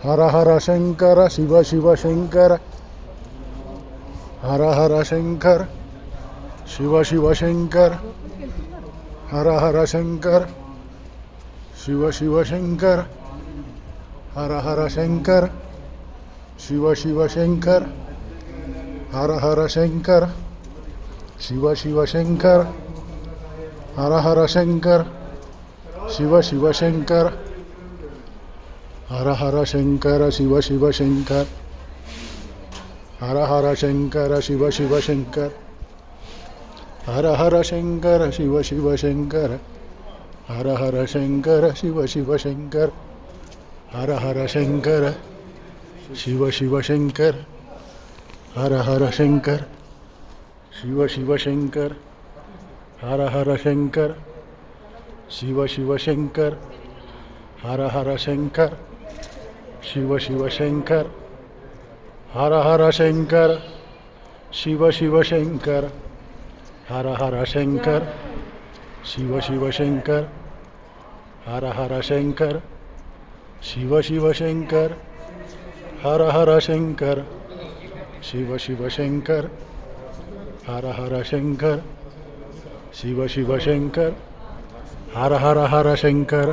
Hara Hara Shankara Shiva Shiva Shankara Hara Hara Shankara Shiva Shiva Shankara Hara Hara Shankara Shiva Shiva Shankara Hara Hara Shankara Shiva Shiva Shankara Hara Hara Shankara Shiva Shiva Shankara Hara Hara Shankara Shiva Shiva Shankara Hara Hara Shankara Shiva Shiva Shankara Hara Hara Shankara Shiva Shiva Shankara Hara Hara Shankara Shiva Shiva Shankara Hara Hara Shankara Shiva Shiva Shankara Hara Hara Shankara Shiva Shiva Shankara Hara Hara Shankara Shiva Shiva Shankara Hara Hara Shankara Shiva Shiva Shankara Hara Hara Shankara Shiva Shiva Shankara Hara Hara Shankara Shiva Shiva Shankara Hara Hara Shankara Shiva Shiva Shankara Hara Hara Shankara Shiva Shiva Shankara Hara Hara Shankara Shiva Shiva Shankara Hara Hara Shankara Shiva Shiva Shankara Hara Hara Hara Shankara